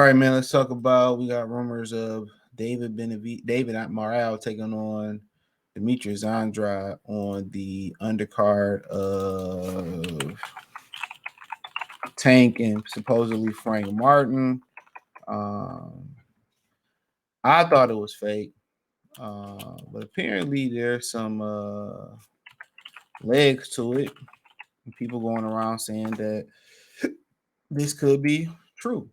right, man. Let's talk about. We got rumors of David Morrell taking on Demetrius Andrade on the undercard of Tank and supposedly Frank Martin. Um, I thought it was fake, but apparently there's some legs to it. People going around saying that this could be true.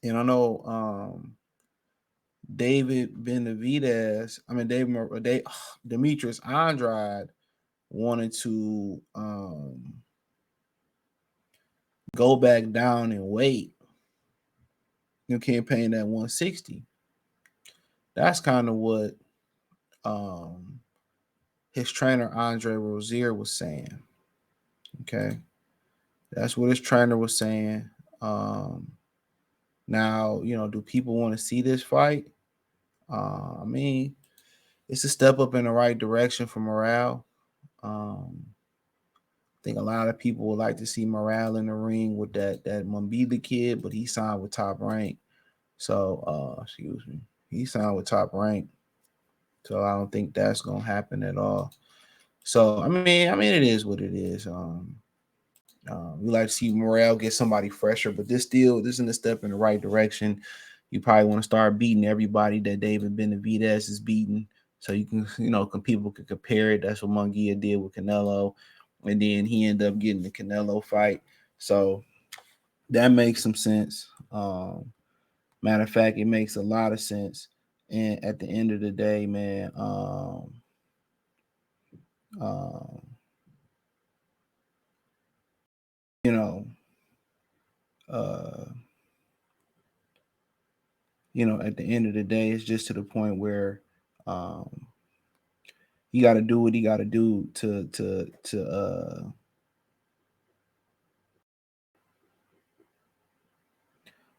And I know Demetrius Andrade wanted to go back down and weight in campaign at 160. That's kind of what his trainer Andre Rozier was saying. Okay, that's what his trainer was saying. Now, do people want to see this fight? I mean, it's a step up in the right direction for Morrell. I think a lot of people would like to see Morrell in the ring with that Mambili kid, but he signed with Top Rank. So, excuse me, he signed with Top Rank. So I don't think that's gonna happen at all. So I mean, it is what it is. We like to see Morrell get somebody fresher, but this isn't a step in the right direction. You probably want to start beating everybody that David Benavidez is beating, so you can, people can compare it. That's what Munguia did with Canelo, and then he ended up getting the Canelo fight. So that makes some sense. Matter of fact, it makes a lot of sense. And at the end of the day, man, um, you know, uh, at the end of the day, it's just to the point where um, you got to do what you got to do to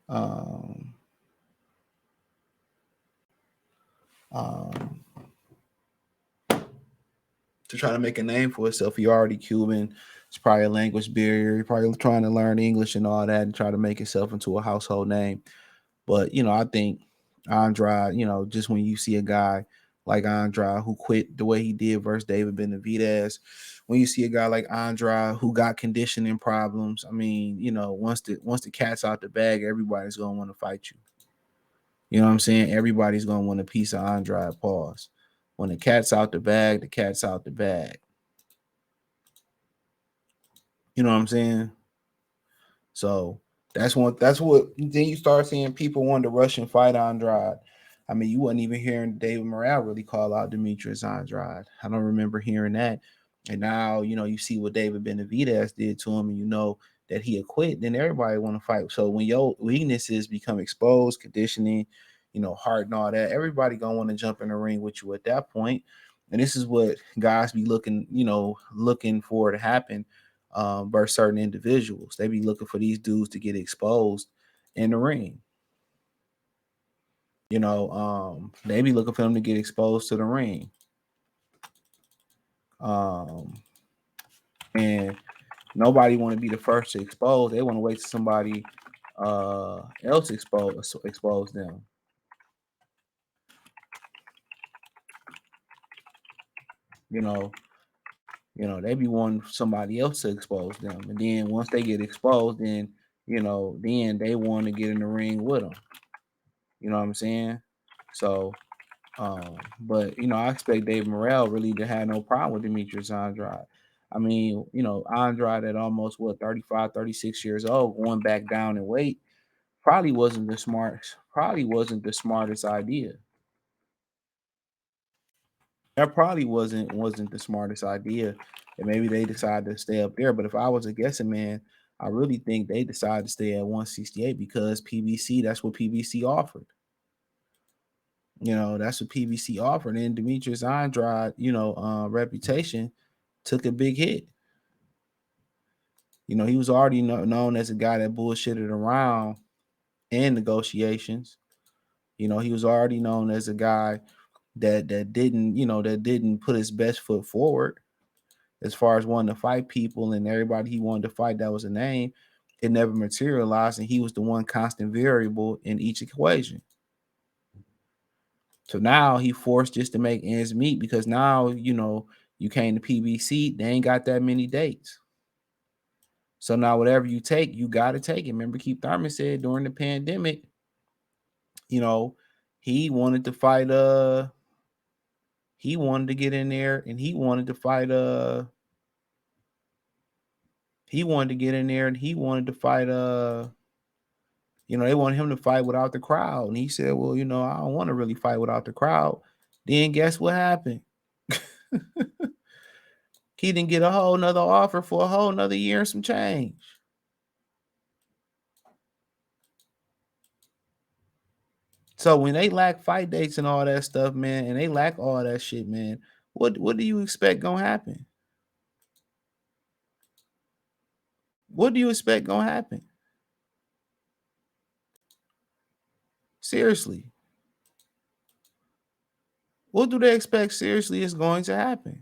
um, um, to try to make a name for itself. You're already Cuban. It's probably a language barrier. You're probably trying to learn English and all that and try to make itself into a household name. But, I think Andrade, just when you see a guy like Andrade who quit the way he did versus David Benavidez, when you see a guy like Andrade who got conditioning problems, I mean, once the cat's out the bag, everybody's gonna want to fight you. You know what I'm saying? Everybody's gonna want a piece of Andrade. Pause. When the cat's out the bag, the cat's out the bag. You know what I'm saying? So that's what then you start seeing people want to rush and fight Andrade. I mean, you wasn't even hearing David Morrell really call out Demetrius Andrade. I don't remember hearing that. And now, you see what David Benavidez did to him, and you know that he had quit, then everybody want to fight. So when your weaknesses become exposed, conditioning, heart and all that, everybody gonna want to jump in the ring with you at that point. And this is what guys be looking for to happen versus certain individuals. They be looking for these dudes to get exposed in the ring. They be looking for them to get exposed to the ring. And nobody want to be the first to expose. They want to wait till somebody else expose them. They be wanting somebody else to expose them, and then once they get exposed, then then they want to get in the ring with them. You know what I'm saying? So, but I expect Dave Morrell really to have no problem with Demetrius Andrade. I mean, Andrade at almost 35, 36 years old, going back down in weight, probably wasn't the smartest idea. That probably wasn't the smartest idea. And maybe they decided to stay up there. But if I was a guessing man, I really think they decided to stay at 168 because PBC, that's what PBC offered. That's what PBC offered. And Demetrius Andrade, reputation took a big hit. He was already known as a guy that bullshitted around in negotiations. He was already known as a guy that didn't put his best foot forward as far as wanting to fight people, and everybody he wanted to fight, that was a name. It never materialized, and he was the one constant variable in each equation. So now he forced just to make ends meet because now, you came to PBC, they ain't got that many dates. So now whatever you take, you got to take it. Remember, Keith Thurman said during the pandemic, he wanted to fight, he wanted to get in there and he wanted to fight, he wanted to get in there and he wanted to fight, they wanted him to fight without the crowd. And he said, well, I don't want to really fight without the crowd. Then guess what happened? He didn't get a whole nother offer for a whole nother year and some change. So when they lack fight dates and all that stuff, man, and they lack all that shit, man, what do you expect gonna happen? What do you expect gonna happen? Seriously. What do they expect seriously is going to happen?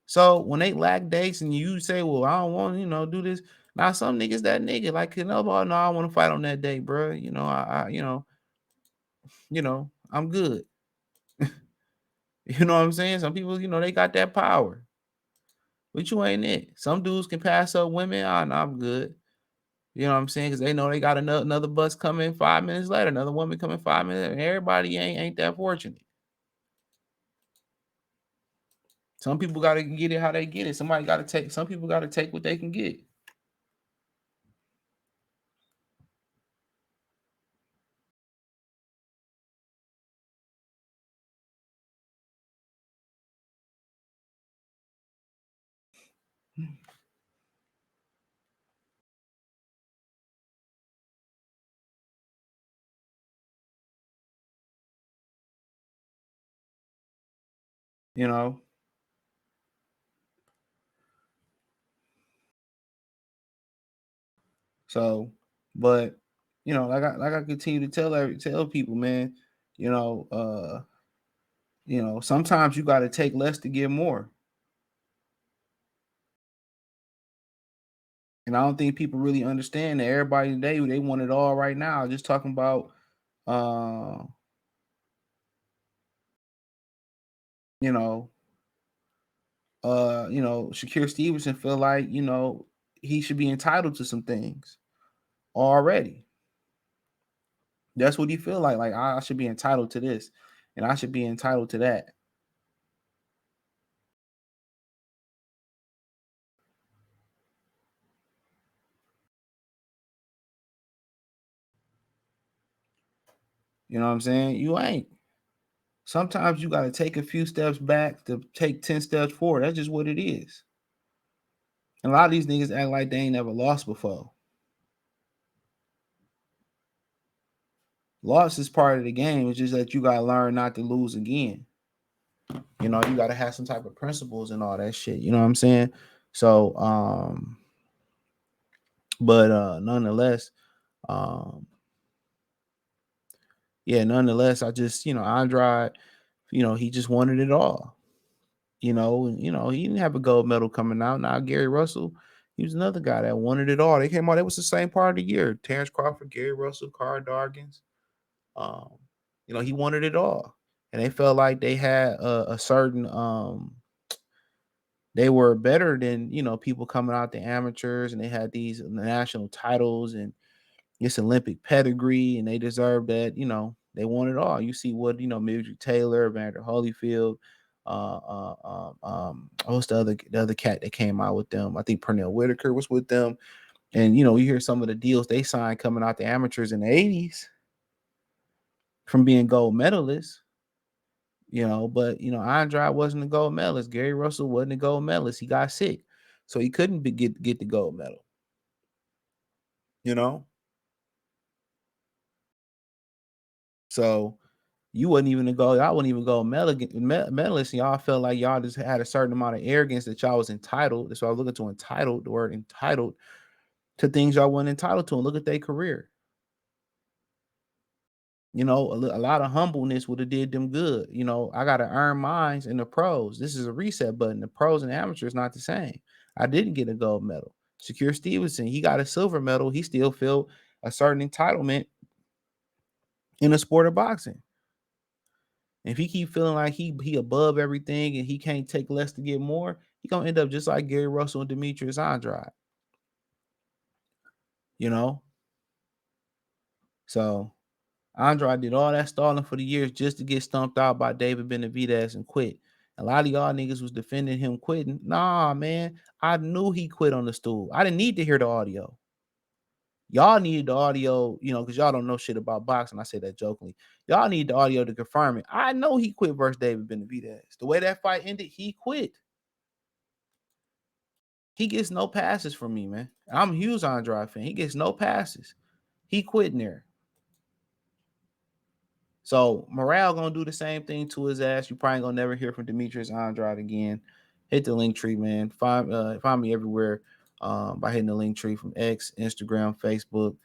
So when they lack dates and you say, well, I don't want to, do this. Now some niggas that nigga like Canelo, no, I want to fight on that day, bro. I'm good. You know what I'm saying? Some people, they got that power. But you ain't it. Some dudes can pass up women. No, I'm good. You know what I'm saying? Because they know they got another bus coming 5 minutes later, another woman coming 5 minutes. And everybody ain't that fortunate. Some people got to get it how they get it. Somebody got to take. Some people got to take what they can get. You know. So, but like I continue to tell people, man. Sometimes you got to take less to get more. And I don't think people really understand that everybody today, they want it all right now. Just talking about, uh, you know, Shakir Stevenson feel like, he should be entitled to some things already. That's what he feel like. Like I should be entitled to this and I should be entitled to that. You know what I'm saying? You ain't. Sometimes you got to take a few steps back to take 10 steps forward. That's just what it is. And a lot of these niggas act like they ain't never lost before. Loss is part of the game. It's just that you gotta learn not to lose again. You gotta have some type of principles and all that shit. You know what I'm saying? So, but nonetheless, um, nonetheless, I just, Andrade, he just wanted it all. He didn't have a gold medal coming out. Now Gary Russell, he was another guy that wanted it all. They came out, it was the same part of the year. Terrence Crawford, Gary Russell, Carl Dargins. Um, he wanted it all. And they felt like they had a certain they were better than people coming out the amateurs, and they had these national titles and this Olympic pedigree, and they deserved that. They won it all. You see what Mildred Taylor, Evander Holyfield, what's the other cat that came out with them? I think Pernell Whitaker was with them, and you hear some of the deals they signed coming out the amateurs in the '80s from being gold medalists. But Andrade wasn't a gold medalist. Gary Russell wasn't a gold medalist. He got sick, so he couldn't get the gold medal. You know, so you wasn't even a gold. Y'all wasn't even gold medalist. And y'all felt like y'all just had a certain amount of arrogance that y'all was entitled. That's why I was looking to entitled. The word entitled to things y'all weren't entitled to. And look at their career. A lot of humbleness would have did them good. I got to earn mines in the pros. This is a reset button. The pros and amateurs not the same. I didn't get a gold medal. Shakur Stevenson, he got a silver medal. He still felt a certain entitlement in the sport of boxing. If he keep feeling like he above everything and he can't take less to get more, he gonna end up just like Gary Russell and Demetrius Andrade. You know? So Andrade did all that stalling for the years just to get stumped out by David Benavidez and quit. A lot of y'all niggas was defending him quitting. Nah, man. I knew he quit on the stool. I didn't need to hear the audio. Y'all needed the audio, because y'all don't know shit about boxing. I say that jokingly. Y'all need the audio to confirm it. I know he quit versus David Benavidez. The way that fight ended, he quit. He gets no passes from me, man. I'm a huge Andrade fan. He gets no passes. He quit in there. So Morrell gonna do the same thing to his ass. You probably gonna never hear from Demetrius Andrade again. Hit the link tree, man. Find me everywhere by hitting the link tree from X, Instagram, Facebook.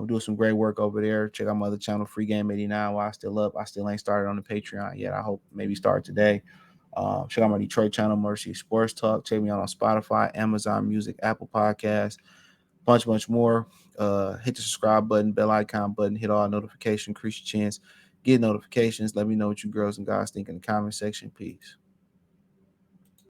Doing some great work over there. Check out my other channel, Free Game 89. While I still up, I still ain't started on the Patreon yet. I hope maybe start today. Check out my Detroit channel, Mercy Sports Talk. Check me out on Spotify, Amazon Music, Apple Podcasts, bunch more. Hit the subscribe button, bell icon button, hit all notifications, increase your chance, get notifications. Let me know what you girls and guys think in the comment section. Peace.